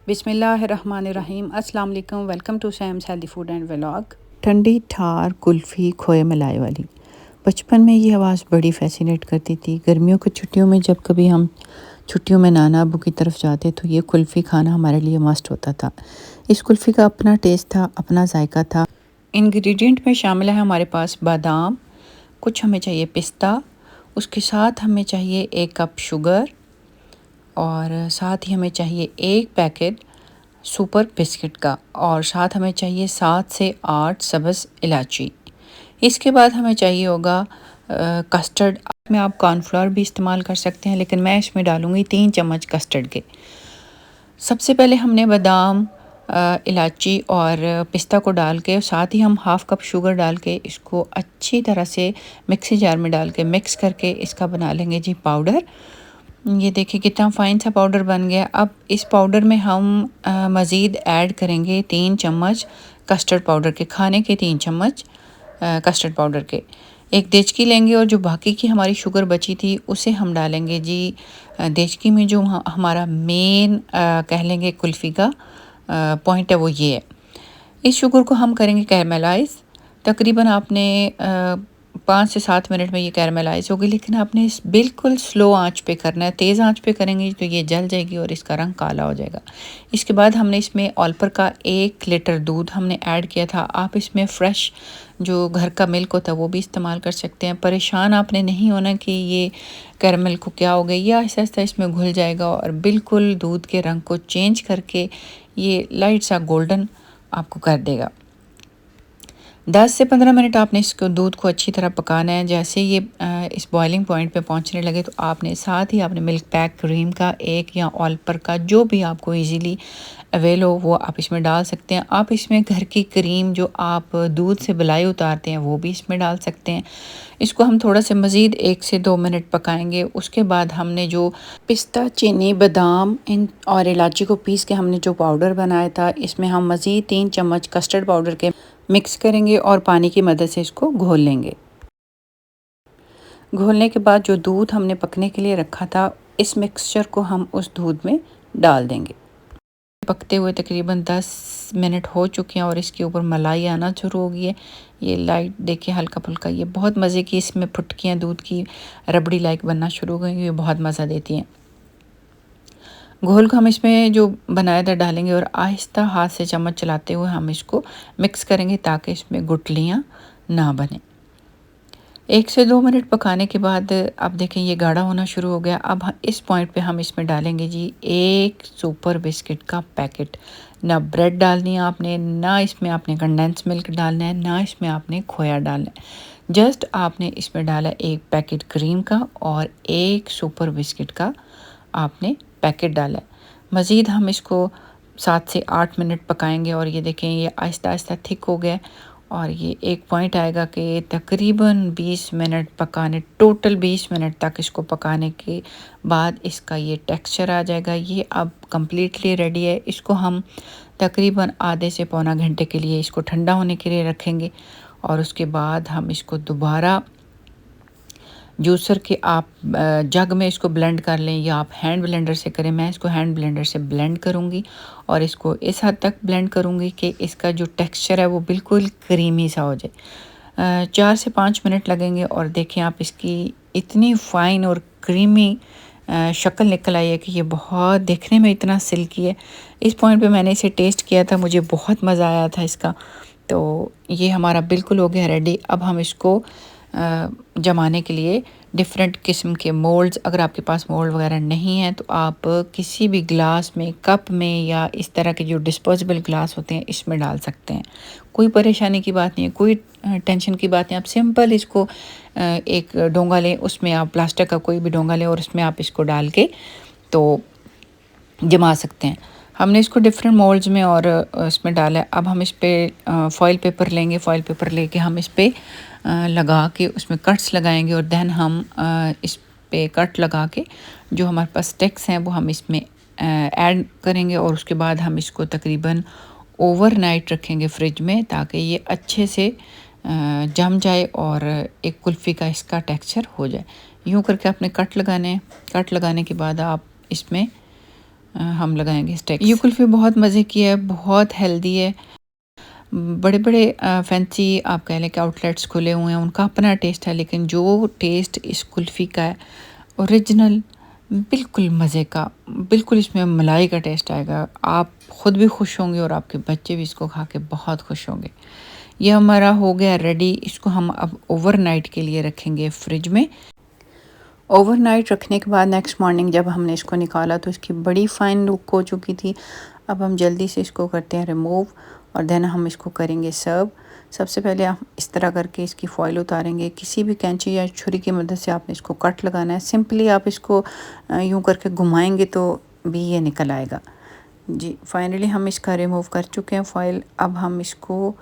बिस्मिल्लाहिर्रहमानिर्रहीम। अस्सलाम वालेकुम। Welcome to Sam's healthy food and vlog. ठंडी ठार कुल्फ़ी खोए मलाई वाली। बचपन में ये आवाज़ बड़ी फ़ैसिनेट करती थी। गर्मियों की छुट्टियों में जब कभी हम छुट्टियों में नाना अबू की तरफ जाते तो ये कुल्फ़ी खाना हमारे लिए मस्ट होता था। इस कुल्फ़ी का अपना टेस्ट था, अपना जायका था। इंग्रेडिएंट में शामिल है हमारे पास बादाम, कुछ हमें चाहिए पिस्ता, उसके साथ हमें चाहिए 1 कप शुगर और साथ ही हमें चाहिए 1 पैकेट सुपर बिस्किट का और साथ हमें चाहिए 7 से 8 सब्ज़ इलायची। इसके बाद हमें चाहिए होगा कस्टर्ड में आप कॉर्नफ्लोर भी इस्तेमाल कर सकते हैं, लेकिन मैं इसमें डालूँगी 3 चम्मच कस्टर्ड के। सबसे पहले हमने बादाम, इलायची और पिस्ता को डाल के साथ ही हम हाफ़ कप शुगर डाल के इसको अच्छी तरह से मिक्सी जार में डाल के मिक्स करके इसका बना लेंगे जी पाउडर। ये देखिए कितना फ़ाइन सा पाउडर बन गया। अब इस पाउडर में हम मज़ीद ऐड करेंगे 3 चम्मच कस्टर्ड पाउडर के, खाने के 3 चम्मच कस्टर्ड पाउडर के। एक देचकी लेंगे और जो बाकी की हमारी शुगर बची थी उसे हम डालेंगे जी देचकी में। जो हमारा मेन कह लेंगे कुल्फ़ी का पॉइंट है वो ये है। इस शुगर को हम करेंगे कैरमेलाइज़। तकरीबन आपने 5 से 7 मिनट में ये कैरमेलाइज़ होगी, लेकिन आपने इस बिल्कुल स्लो आंच पे करना है। तेज़ आंच पे करेंगे तो ये जल जाएगी और इसका रंग काला हो जाएगा। इसके बाद हमने इसमें ऑलपर का 1 लीटर दूध हमने ऐड किया था। आप इसमें फ्रेश जो घर का मिल्क होता है वो भी इस्तेमाल कर सकते हैं। परेशान आपने नहीं होना कि ये कैरमल को क्या हो गई, या आहिस्ता-आहिस्ता इसमें घुल जाएगा और बिल्कुल दूध के रंग को चेंज करके ये लाइट सा गोल्डन आपको कर देगा। 10 से 15 मिनट आपने इसको दूध को अच्छी तरह पकाना है। जैसे ये इस बॉइलिंग पॉइंट पे पहुंचने लगे तो आपने साथ ही आपने मिल्क पैक क्रीम का 1 या ऑलपर का जो भी आपको इजीली अवेल हो वो आप इसमें डाल सकते हैं। आप इसमें घर की क्रीम जो आप दूध से मलाई उतारते हैं वो भी इसमें डाल सकते हैं। इसको हम थोड़ा सा मज़ीद 1 से 2 मिनट पकाएंगे। उसके बाद हमने जो पिस्ता, चीनी, बादाम और इलायची को पीस के हमने जो पाउडर बनाया था इसमें हम मज़ीद 3 चम्मच कस्टर्ड पाउडर के मिक्स करेंगे और पानी की मदद से इसको घोल लेंगे। घोलने के बाद जो दूध हमने पकने के लिए रखा था इस मिक्सचर को हम उस दूध में डाल देंगे। पकते हुए तकरीबन 10 मिनट हो चुके हैं और इसके ऊपर मलाई आना शुरू हो गई है। ये लाइट देखिए हल्का फुल्का, ये बहुत मज़े की इसमें फुटकियाँ दूध की रबड़ी लाइक बनना शुरू हो गई। ये बहुत मज़ा देती हैं। घोल को हम इसमें जो बनाया था डालेंगे और आहिस्ता हाथ से चम्मच चलाते हुए हम इसको मिक्स करेंगे ताकि इसमें गुठलियाँ ना बने। 1 से 2 मिनट पकाने के बाद अब देखें ये गाढ़ा होना शुरू हो गया। अब इस पॉइंट पे हम इसमें डालेंगे जी 1 सुपर बिस्किट का पैकेट। ना ब्रेड डालनी है आपने, ना इसमें आपने कंडेंस मिल्क डालना है, ना इसमें आपने खोया डालना है। जस्ट आपने इसमें डाला 1 पैकेट क्रीम का और 1 सुपर बिस्किट का आपने पैकेट डाला है। मज़ीद हम इसको 7 से 8 मिनट पकाएंगे और ये देखें ये आहिस्ता आहिस्ता थिक हो गया और ये एक पॉइंट आएगा कि तकरीबन 20 मिनट पकाने, टोटल 20 मिनट तक इसको पकाने के बाद इसका ये टेक्सचर आ जाएगा। ये अब कम्प्लीटली रेडी है। इसको हम तकरीबन आधे से पौना घंटे के लिए इसको ठंडा होने के लिए रखेंगे और उसके बाद हम इसको दोबारा जूसर के आप जग में इसको ब्लेंड कर लें या आप हैंड ब्लेंडर से करें। मैं इसको हैंड ब्लेंडर से ब्लेंड करूँगी और इसको इस हद तक ब्लेंड करूँगी कि इसका जो टेक्सचर है वो बिल्कुल क्रीमी सा हो जाए। 4 से 5 मिनट लगेंगे और देखें आप इसकी इतनी फ़ाइन और क्रीमी शक्ल निकल आई है कि ये बहुत देखने में इतना सिल्की है। इस पॉइंट पे मैंने इसे टेस्ट किया था, मुझे बहुत मज़ा आया था इसका। तो ये हमारा बिल्कुल हो गया रेडी। अब हम इसको जमाने के लिए डिफरेंट किस्म के मोल्ड्स, अगर आपके पास मोल्ड वगैरह नहीं है तो आप किसी भी ग्लास में, कप में या इस तरह के जो डिस्पोजेबल ग्लास होते हैं इसमें डाल सकते हैं। कोई परेशानी की बात नहीं है, कोई टेंशन की बात नहीं। आप सिंपल इसको एक डोंगा लें, उसमें आप प्लास्टिक का कोई भी डोंगा लें और उसमें आप इसको डाल के तो जमा सकते हैं। हमने इसको डिफरेंट मोल्ड्स में और इसमें डाला है। अब हम इस पर फॉइल पेपर लेंगे। फॉइल पेपर लेके हम इस पर लगा के उसमें कट्स लगाएंगे और देन हम इस पे कट लगा के जो हमारे पास स्टिक्स हैं वो हम इसमें ऐड करेंगे और उसके बाद हम इसको तकरीबन ओवरनाइट रखेंगे फ्रिज में ताकि ये अच्छे से जम जाए और एक कुल्फ़ी का इसका टेक्सचर हो जाए। यूँ करके आपने कट लगाने हैं। कट लगाने के बाद आप इसमें हम लगाएंगे स्टिक्स। ये कुल्फ़ी बहुत मज़े की है, बहुत हेल्दी है। बड़े बड़े फैंसी आप कह लें कि आउटलेट्स खुले हुए हैं, उनका अपना टेस्ट है, लेकिन जो टेस्ट इस कुल्फ़ी का है ओरिजिनल, बिल्कुल मज़े का, बिल्कुल इसमें मलाई का टेस्ट आएगा। आप ख़ुद भी खुश होंगे और आपके बच्चे भी इसको खा के बहुत खुश होंगे। ये हमारा हो गया रेडी। इसको हम अब ओवरनाइट के लिए रखेंगे फ्रिज में। ओवरनाइट रखने के बाद नेक्स्ट मॉर्निंग जब हमने इसको निकाला तो इसकी बड़ी फ़ाइन लुक हो चुकी थी। अब हम जल्दी से इसको करते हैं रिमूव और देन हम इसको करेंगे सर्व। सबसे पहले हम इस तरह करके इसकी फॉइल उतारेंगे। किसी भी कैंची या छुरी की मदद से आपने इसको कट लगाना है। सिंपली आप इसको यूं करके घुमाएंगे तो भी ये निकल आएगा। जी, फाइनली हम इसका रिमूव कर चुके हैं फॉइल। अब हम इसको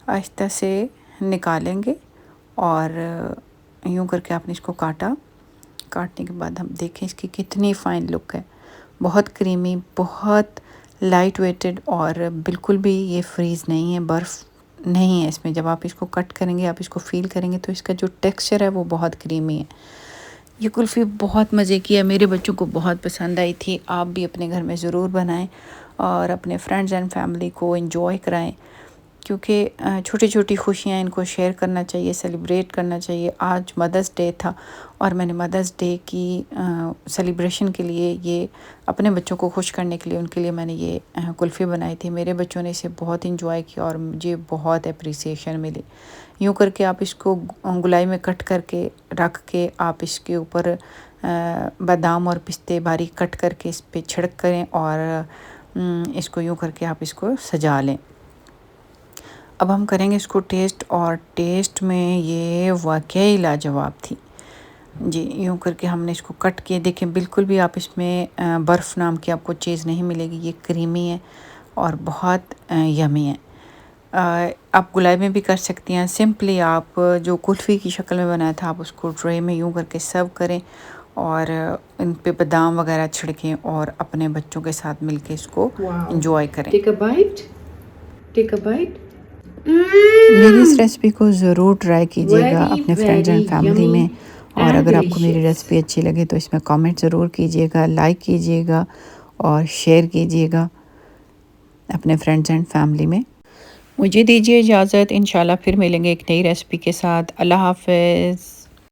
आहिस्ता से निकालेंगे और यूं करके आपने इसको काटने के बाद हम देखें इसकी कितनी फ़ाइन लुक है। बहुत क्रीमी, बहुत लाइट वेटेड और बिल्कुल भी ये फ्रीज़ नहीं है, बर्फ़ नहीं है इसमें। जब आप इसको कट करेंगे, आप इसको फ़ील करेंगे तो इसका जो टेक्सचर है वो बहुत क्रीमी है। ये कुल्फ़ी बहुत मज़े की है, मेरे बच्चों को बहुत पसंद आई थी। आप भी अपने घर में ज़रूर बनाएं और अपने फ्रेंड्स एंड फैमिली को एंजॉय कराएं, क्योंकि छोटी छोटी खुशियाँ इनको शेयर करना चाहिए, सेलिब्रेट करना चाहिए। आज मदर्स डे था और मैंने मदर्स डे की सेलिब्रेशन के लिए, ये अपने बच्चों को खुश करने के लिए, उनके लिए मैंने ये कुल्फ़ी बनाई थी। मेरे बच्चों ने इसे बहुत इंजॉय किया और मुझे बहुत अप्रिसिएशन मिली। यूँ करके आप इसको गुलाई में कट करके रख के आप इसके ऊपर बादाम और पिस्ते बारीक कट करके इस पर छिड़क करें और इसको यूँ करके आप इसको सजा लें। अब हम करेंगे इसको टेस्ट और टेस्ट में ये वाकई लाजवाब थी। जी, यूँ करके हमने इसको कट किए। देखें, बिल्कुल भी आप इसमें बर्फ़ नाम की आपको चीज़ नहीं मिलेगी। ये क्रीमी है और बहुत यमी है। आप गुलाई में भी कर सकती हैं। सिंपली आप जो कुल्फ़ी की शक्ल में बनाया था आप उसको ट्रे में यूँ करके सर्व करें और इन पे बादाम वगैरह छिड़कें और अपने बच्चों के साथ मिलके इसको एंजॉय करें। Take a bite. Take a bite. मेरी इस रेसिपी को ज़रूर ट्राई कीजिएगा अपने फ्रेंड्स एंड फैमिली में। और अगर आपको मेरी रेसिपी अच्छी लगे तो इसमें कमेंट ज़रूर कीजिएगा, लाइक कीजिएगा और शेयर कीजिएगा अपने फ्रेंड्स एंड फैमिली में। मुझे दीजिए इजाज़त, इंशाल्लाह फिर मिलेंगे एक नई रेसिपी के साथ। अल्लाह हाफ़िज़।